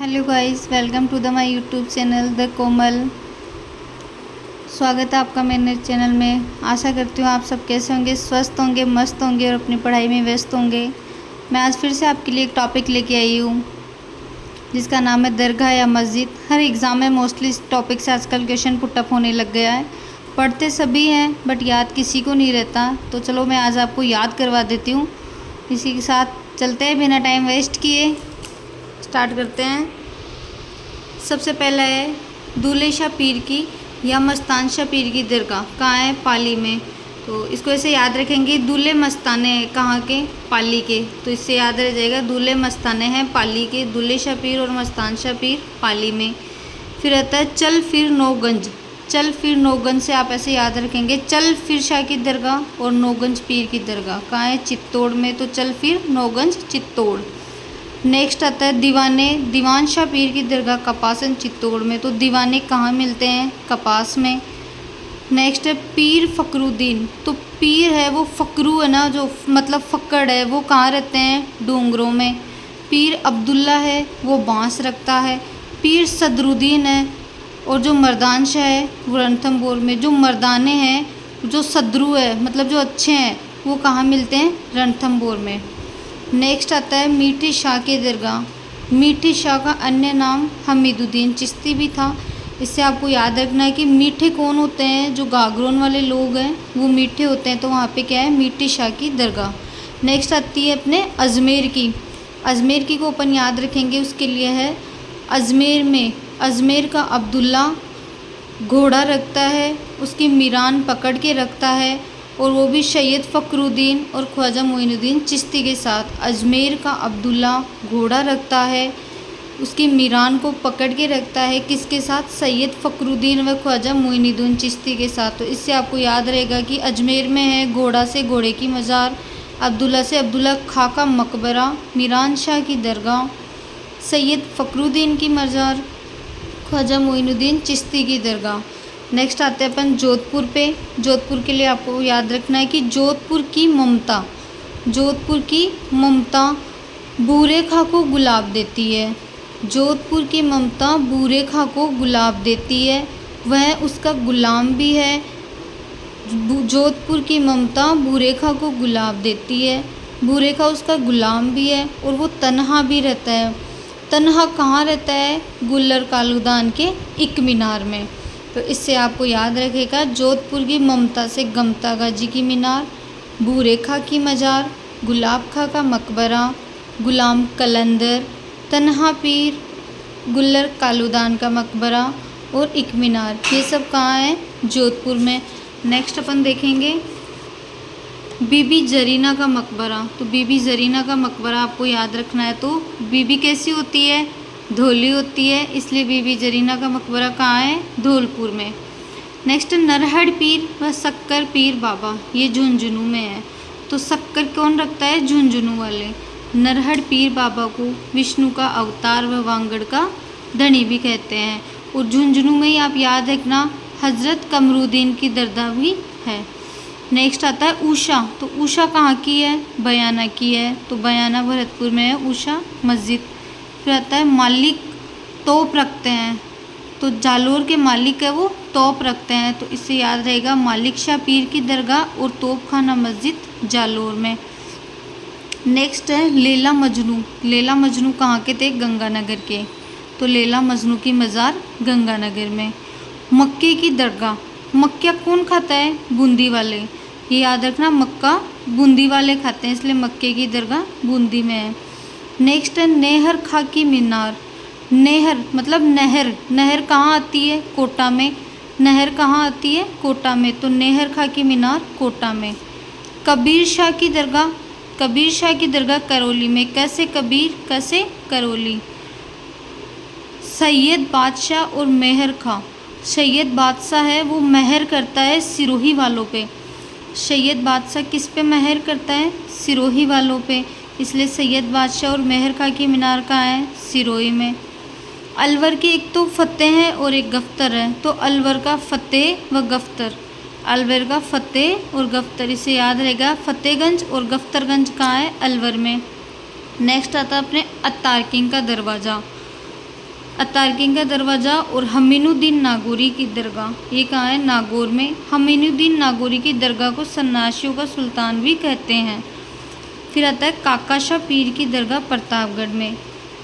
Hello guys, welcome to the my YouTube channel the Komal. स्वागत है आपका मेरे चैनल में। आशा करती हूँ आप सब कैसे होंगे, स्वस्थ होंगे, मस्त होंगे और अपनी पढ़ाई में व्यस्त होंगे। मैं आज फिर से आपके लिए एक टॉपिक लेके आई हूँ जिसका नाम है दरगाह या मस्जिद। हर एग्ज़ाम में मोस्टली इस टॉपिक से आजकल क्वेश्चन पुटअप होने लग गया है। पढ़ते सभी हैं बट याद किसी को नहीं रहता, तो चलो मैं आज आपको याद करवा देती हूँ। इसी के साथ चलते हैं, बिना टाइम वेस्ट किए स्टार्ट करते हैं। सबसे पहला है दूल्हे शाह पीर की या मस्तान शाह पीर की दरगाह कहाँ है? पाली में। तो इसको ऐसे याद रखेंगे, दूल्हे मस्ताने कहाँ के? पाली के। तो इससे याद रह जाएगा, दूल्हे मस्ताने हैं पाली के, दूल्हे शाह पीर और मस्तान शाह पीर पाली में। फिर आता है चल फिर नौगंज। चल फिर नौगंज से आप ऐसे याद रखेंगे, चल फिर शाह की दरगाह और नौगंज पीर की दरगाह कहाँ है? चित्तौड़ में। तो चल फिर नौगंज चित्तौड़। नेक्स्ट आता है दीवान शाह पीर की दरगाह कपासन चित्तौड़ में। तो दीवाने कहाँ मिलते हैं? कपास में। नेक्स्ट है पीर फ़खरुद्दीन। तो पीर है वो फ़खरू है ना, जो मतलब फ़क्कड़ है, वो कहाँ रहते हैं? डूंगरों में। पीर अब्दुल्ला है वो बांस रखता है। पीर सदरुद्दीन है और जो मर्दान शाह है वो रणथंभौर में। जो मर्दाने हैं, जो सदरू है मतलब जो अच्छे हैं, वो कहाँ मिलते हैं? रणथंभौर में। नेक्स्ट आता है मीठी शाह की दरगाह। मीठी शाह का अन्य नाम हमीदुद्दीन चिश्ती भी था। इससे आपको याद रखना है कि मीठे कौन होते हैं? जो गागरोन वाले लोग हैं वो मीठे होते हैं, तो वहाँ पे क्या है? मीठी शाह की दरगाह। नेक्स्ट आती है अपने अजमेर की। अजमेर की को अपन याद रखेंगे, उसके लिए है अजमेर में अजमेर का अब्दुल्ला घोड़ा रखता है, उसकी मीरान पकड़ के रखता है, और वो भी सैयद फ़खरुद्दीन और ख्वाजा मोइनुद्दीन चिश्ती के साथ। अजमेर का अब्दुल्ला घोड़ा रखता है, उसकी मीरान को पकड़ के रखता है, किसके साथ? सैयद फ़खरुद्दीन व ख्वाजा मोइनुद्दीन चिश्ती के साथ। तो इससे आपको याद रहेगा कि अजमेर में है घोड़ा से घोड़े की मज़ार, अब्दुल्ला से अब्दुल्ला खां का मकबरा, मीरान शाह की दरगाह, सैयद फ़खरुद्दीन की मज़ार, ख्वाजा मोइनुद्दीन चिश्ती की दरगाह। नेक्स्ट आते हैं अपन जोधपुर पे। जोधपुर के लिए आपको याद रखना है कि जोधपुर की ममता बूरे खां को गुलाब देती है। जोधपुर की ममता बूरे खां को गुलाब देती है, वह उसका गुलाम भी है। जोधपुर की ममता बूरे खां को गुलाब देती है, बूरे खां उसका गुलाम भी है, और वो तन्हा भी रहता है। तन्हा कहाँ रहता है? गुल्लर कालूदान के एक मीनार में। तो इससे आपको याद रखेगा, जोधपुर की ममता से गमता गाजी की मीनार, बूरे खां की मज़ार, गुलाब खां का मकबरा, गुलाम कलंदर, तन्हा पीर, गुल्लर कालूदान का मकबरा और एक मीनार, ये सब कहाँ है? जोधपुर में। नेक्स्ट अपन देखेंगे बीबी जरीना का मकबरा। तो बीबी जरीना का मकबरा आपको याद रखना है। तो बीबी कैसी होती है? धौली होती है, इसलिए बीबी जरीना का मकबरा कहाँ है? धौलपुर में। नेक्स्ट नरहड़ पीर व शक्कर पीर बाबा, ये झुंझुनू में है। तो शक्कर कौन रखता है? झुंझुनू वाले। नरहड़ पीर बाबा को विष्णु का अवतार व वांगड़ का धनी भी कहते हैं। और झुंझुनू में ही आप याद रखना, हज़रत कमरुद्दीन की दरगाह भी है। नेक्स्ट आता है ऊषा। तो ऊषा कहाँ की है? बयाना की है। तो बयाना भरतपुर में है ऊषा मस्जिद। फिर आता है मालिक तोप रखते हैं। तो जालोर के मालिक है वो तोप रखते हैं, तो इससे याद रहेगा मालिक शाह पीर की दरगाह और तोप खाना मस्जिद जालोर में। नेक्स्ट है लैला मजनू। लैला मजनू कहाँ के थे? गंगानगर के। तो लैला मजनू की मज़ार गंगानगर में। मक्के की दरगाह। मक्का कौन खाता है? बूंदी वाले। ये याद रखना, मक्का बूंदी वाले खाते हैं, इसलिए मक्के की दरगाह बूंदी में है। नेक्स्ट है नेहर खां की मीनार। नेहर मतलब नहर। नहर कहाँ आती है? कोटा में। नहर कहाँ आती है? कोटा में। तो नेहर खां की मीनार कोटा में। कबीर शाह की दरगाह। कबीर शाह की दरगाह करौली में। कैसे कबीर, कैसे करौली। सैयद बादशाह और मेहर खां। सैयद बादशाह है वो मेहर करता है सिरोही वालों पे। सैयद बादशाह किस पे मेहर करता है? सिरोही वालों पे, इसलिए सैयद बादशाह और मेहर खां की मीनार कहाँ है? सिरोही में। अलवर के एक तो फतेह है और एक गफ्तर है। तो अलवर का फतेह व गफ्तर, अलवर का फतेह और गफ्तर, इसे याद रहेगा। फतेहगंज और गफ्तरगंज कहाँ है? अलवर में। नेक्स्ट आता है अपने अत्तार किंग का दरवाज़ा। अतार्किन का दरवाज़ा और हमीनुद्दीन नागौरी की दरगाह, ये कहाँ है? नागौर में। हमीनुद्दीन नागौरी की दरगाह को सन्यासियों का सुल्तान भी कहते हैं। फिर आता है काका शाह पीर की दरगाह प्रतापगढ़ में।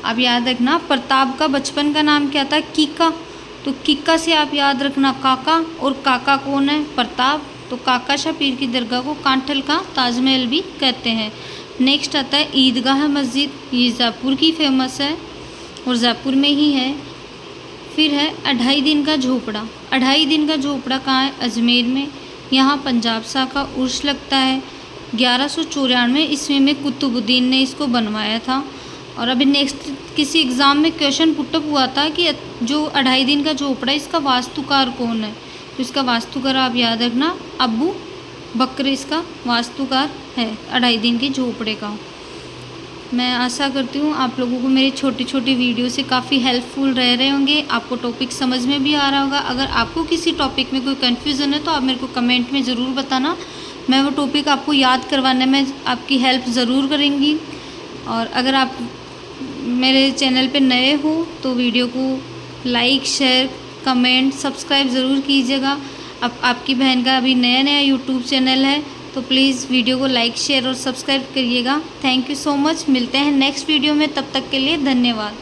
आप याद रखना, प्रताप का बचपन का नाम क्या था? कीका। तो कीका से आप याद रखना काका, और काका कौन है? प्रताप। तो काका शाह पीर की दरगाह को कांठल का ताजमहल भी कहते हैं। नेक्स्ट आता है ईदगाह मस्जिद, ये जयपुर की फेमस है और जयपुर में ही है। फिर है अढ़ाई दिन का झोपड़ा। अढ़ाई दिन का झोपड़ा कहाँ है? अजमेर में। यहाँ पंजाब शाह का उर्स लगता है। 1194 ईस्वी में कुतुबुद्दीन ने इसको बनवाया था। और अभी नेक्स्ट किसी एग्ज़ाम में क्वेश्चन पुटअप हुआ था कि जो अढ़ाई दिन का झोपड़ा, इसका वास्तुकार कौन है? तो इसका वास्तुकार आप याद रखना, अबू बकर इसका वास्तुकार है अढ़ाई दिन के झोपड़े का। मैं आशा करती हूँ आप लोगों को मेरी छोटी छोटी वीडियो से काफ़ी हेल्पफुल रह रहे होंगे, आपको टॉपिक समझ में भी आ रहा होगा। अगर आपको किसी टॉपिक में कोई कन्फ्यूज़न है तो आप मेरे को कमेंट में ज़रूर बताना, मैं वो टॉपिक आपको याद करवाने में आपकी हेल्प ज़रूर करेंगी। और अगर आप मेरे चैनल पे नए हो तो वीडियो को लाइक, शेयर, कमेंट, सब्सक्राइब ज़रूर कीजिएगा। अब आपकी बहन का अभी नया नया यूट्यूब चैनल है, तो प्लीज़ वीडियो को लाइक, शेयर और सब्सक्राइब करिएगा। Thank you so much. मिलते हैं नेक्स्ट वीडियो में, तब तक के लिए धन्यवाद।